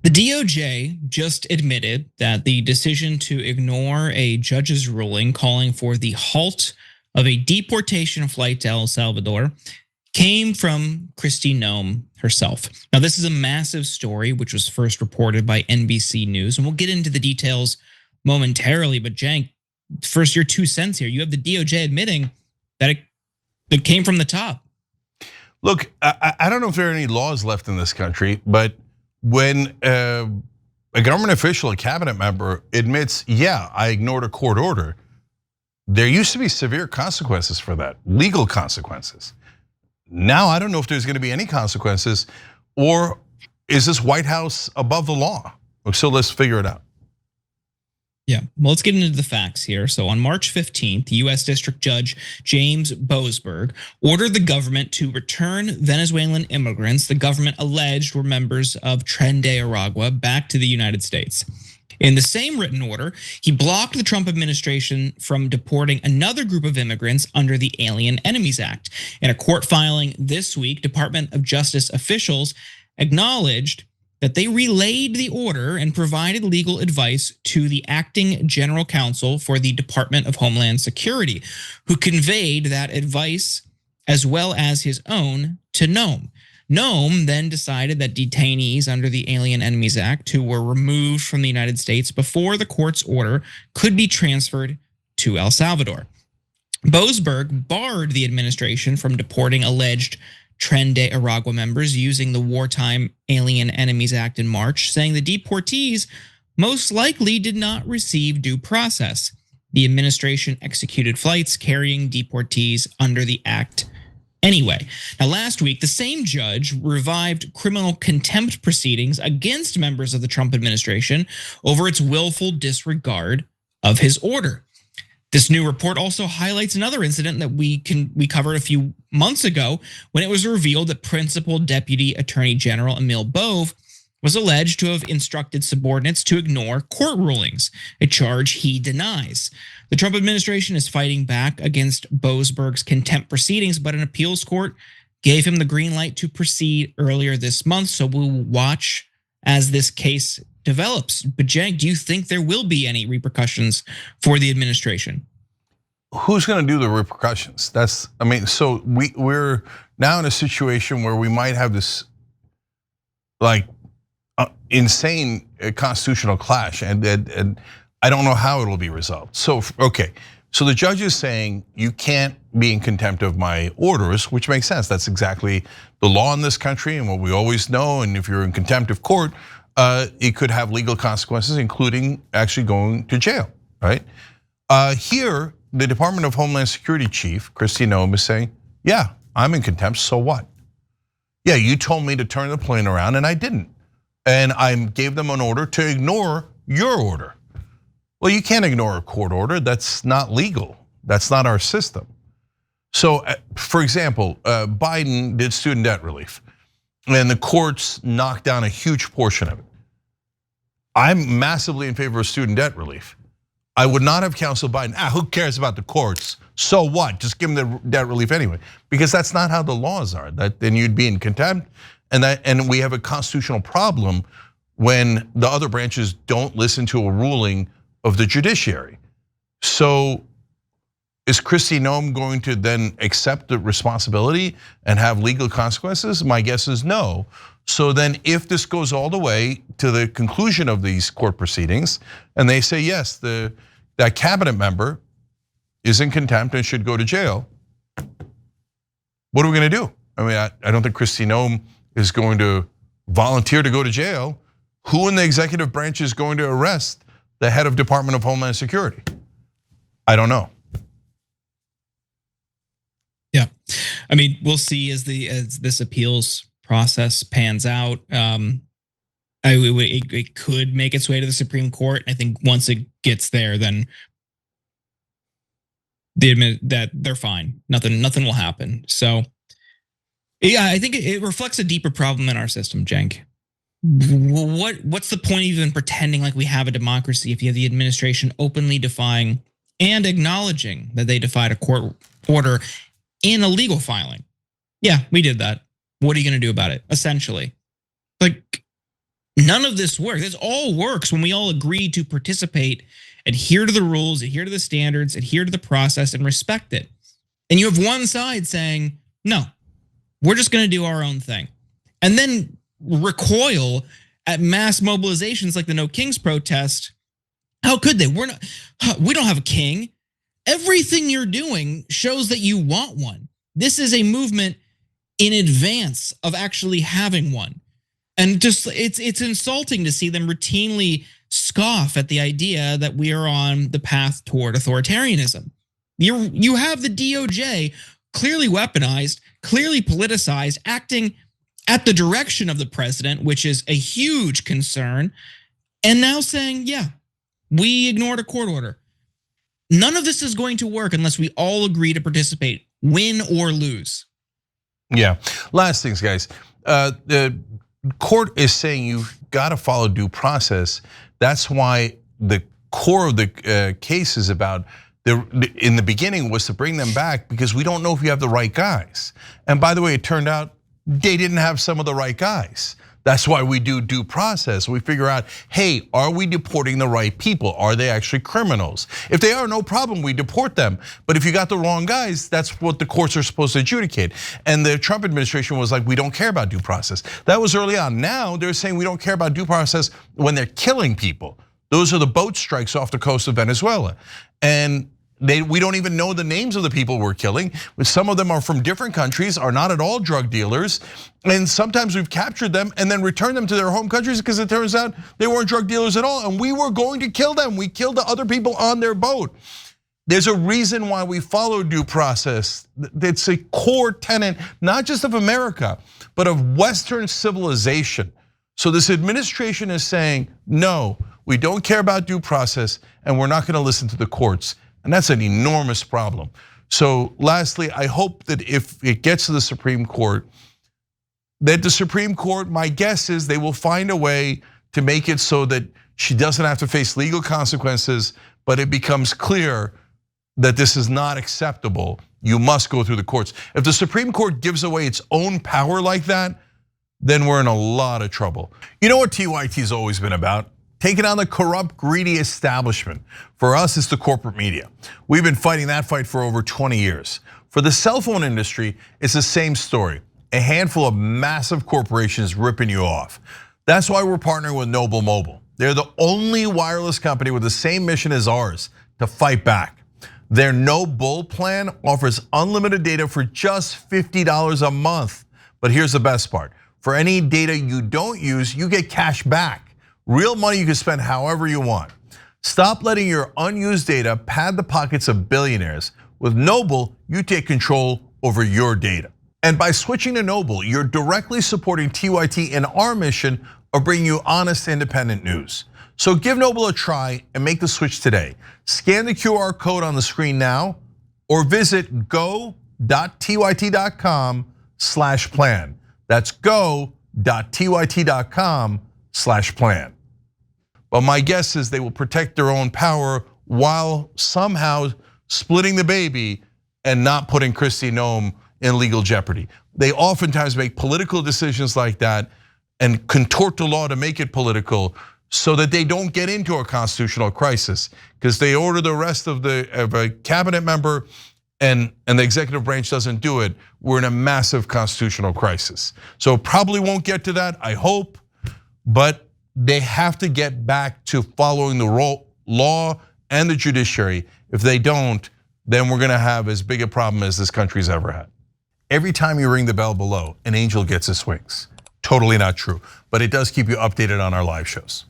The DOJ just admitted that the decision to ignore a judge's ruling calling for the halt of a deportation flight to El Salvador came from Kristi Noem herself. Now, this is a massive story, which was first reported by NBC News, and we'll get into the details momentarily. But Cenk, first, your 2 cents here. You have the DOJ admitting that it came from the top. Look, I don't know if there are any laws left in this country, but when a government official, a cabinet member admits, yeah, I ignored a court order, there used to be severe consequences for that, legal consequences. Now, I don't know if there's gonna be any consequences, or is this White House above the law? So let's figure it out. Yeah, well, let's get into the facts here. So on March 15th, US District Judge James Boasberg ordered the government to return Venezuelan immigrants the government alleged were members of Tren de Aragua back to the United States. In the same written order, he blocked the Trump administration from deporting another group of immigrants under the Alien Enemies Act. In a court filing this week, Department of Justice officials acknowledged that they relayed the order and provided legal advice to the acting general counsel for the Department of Homeland Security, who conveyed that advice as well as his own to Noem. Noem then decided that detainees under the Alien Enemies Act who were removed from the United States before the court's order could be transferred to El Salvador. Boasberg barred the administration from deporting alleged Tren de Aragua members using the Wartime Alien Enemies Act in March, saying the deportees most likely did not receive due process. The administration executed flights carrying deportees under the act anyway. Now, last week, the same judge revived criminal contempt proceedings against members of the Trump administration over its willful disregard of his order. This new report also highlights another incident that we covered a few months ago when it was revealed that Principal Deputy Attorney General Emil Bove was alleged to have instructed subordinates to ignore court rulings, a charge he denies. The Trump administration is fighting back against Boasberg's contempt proceedings, but an appeals court gave him the green light to proceed earlier this month, so we'll watch as this case develops. But Cenk, do you think there will be any repercussions for the administration? Who's going to do the repercussions? So we're now in a situation where we might have this like insane constitutional clash, and I don't know how it'll be resolved. So okay, so the judge is saying you can't be in contempt of my orders, which makes sense. That's exactly the law in this country and what we always know. And if you're in contempt of court, it could have legal consequences, including actually going to jail, right? Here, the Department of Homeland Security chief, Kristi Noem, is saying, yeah, I'm in contempt, so what? Yeah, you told me to turn the plane around and I didn't. And I gave them an order to ignore your order. Well, you can't ignore a court order, that's not legal. That's not our system. So, for example, Biden did student debt relief, and the courts knocked down a huge portion of it. I'm massively in favor of student debt relief. I would not have counseled Biden, who cares about the courts? So what? Just give them the debt relief anyway. Because that's not how the laws are. Then you'd be in contempt, and we have a constitutional problem when the other branches don't listen to a ruling of the judiciary. So is Kristi Noem going to then accept the responsibility and have legal consequences? My guess is no. So then if this goes all the way to the conclusion of these court proceedings, and they say, yes, that cabinet member is in contempt and should go to jail, what are we gonna do? I mean, I don't think Kristi Noem is going to volunteer to go to jail. Who in the executive branch is going to arrest the head of Department of Homeland Security? I don't know. Yeah, I mean, we'll see as this appeals process pans out. It could make its way to the Supreme Court. I think once it gets there, then they admit that they're fine. Nothing will happen. So, yeah, I think it reflects a deeper problem in our system, Cenk. What's the point of even pretending like we have a democracy if you have the administration openly defying and acknowledging that they defied a court order in a legal filing? Yeah, we did that. What are you going to do about it? Essentially, like, None of this works. This all works when we all agree to participate, adhere to the rules, adhere to the standards, adhere to the process, and respect it. And you have one side saying, no, we're just going to do our own thing. And then recoil at mass mobilizations like the No Kings protest. How could they? We don't have a king. Everything you're doing shows that you want one. This is a movement in advance of actually having one. And just it's insulting to see them routinely scoff at the idea that we are on the path toward authoritarianism. You have the DOJ clearly weaponized, clearly politicized, acting at the direction of the president, which is a huge concern, and now saying, yeah, we ignored a court order. None of this is going to work unless we all agree to participate, win or lose. Yeah, last things, guys. The court is saying you've got to follow due process. That's why the core of the case is about in the beginning was to bring them back because we don't know if you have the right guys. And by the way, it turned out they didn't have some of the right guys. That's why we do due process. We figure out, hey, are we deporting the right people? Are they actually criminals? If they are, no problem, we deport them. But if you got the wrong guys, that's what the courts are supposed to adjudicate. And the Trump administration was like, we don't care about due process. That was early on. Now they're saying we don't care about due process when they're killing people. Those are the boat strikes off the coast of Venezuela. And we don't even know the names of the people we're killing. Some of them are from different countries, are not at all drug dealers. And sometimes we've captured them and then returned them to their home countries because it turns out they weren't drug dealers at all. And we were going to kill them. We killed the other people on their boat. There's a reason why we follow due process. It's a core tenet, not just of America, but of Western civilization. So this administration is saying, no, we don't care about due process and we're not gonna listen to the courts. And that's an enormous problem. So lastly, I hope that if it gets to the Supreme Court, that the Supreme Court, my guess is they will find a way to make it so that she doesn't have to face legal consequences, but it becomes clear that this is not acceptable. You must go through the courts. If the Supreme Court gives away its own power like that, then we're in a lot of trouble. You know what TYT's always been about? Taking on the corrupt, greedy establishment. For us, it's the corporate media. We've been fighting that fight for over 20 years. For the cell phone industry, it's the same story. A handful of massive corporations ripping you off. That's why we're partnering with Noble Mobile. They're the only wireless company with the same mission as ours, to fight back. Their No Bull plan offers unlimited data for just $50 a month. But here's the best part. For any data you don't use, you get cash back. Real money you can spend however you want. Stop letting your unused data pad the pockets of billionaires. With Noble, you take control over your data. And by switching to Noble, you're directly supporting TYT in our mission of bringing you honest, independent news. So give Noble a try and make the switch today. Scan the QR code on the screen now or visit go.tyt.com/plan. That's go.tyt.com/plan. But my guess is they will protect their own power while somehow splitting the baby and not putting Kristi Noem in legal jeopardy. They oftentimes make political decisions like that and contort the law to make it political so that they don't get into a constitutional crisis, because they order the arrest of a cabinet member and the executive branch doesn't do it. We're in a massive constitutional crisis. So probably won't get to that, I hope, but they have to get back to following the law and the judiciary. If they don't, then we're gonna have as big a problem as this country's ever had. Every time you ring the bell below, an angel gets his wings. Totally not true, but it does keep you updated on our live shows.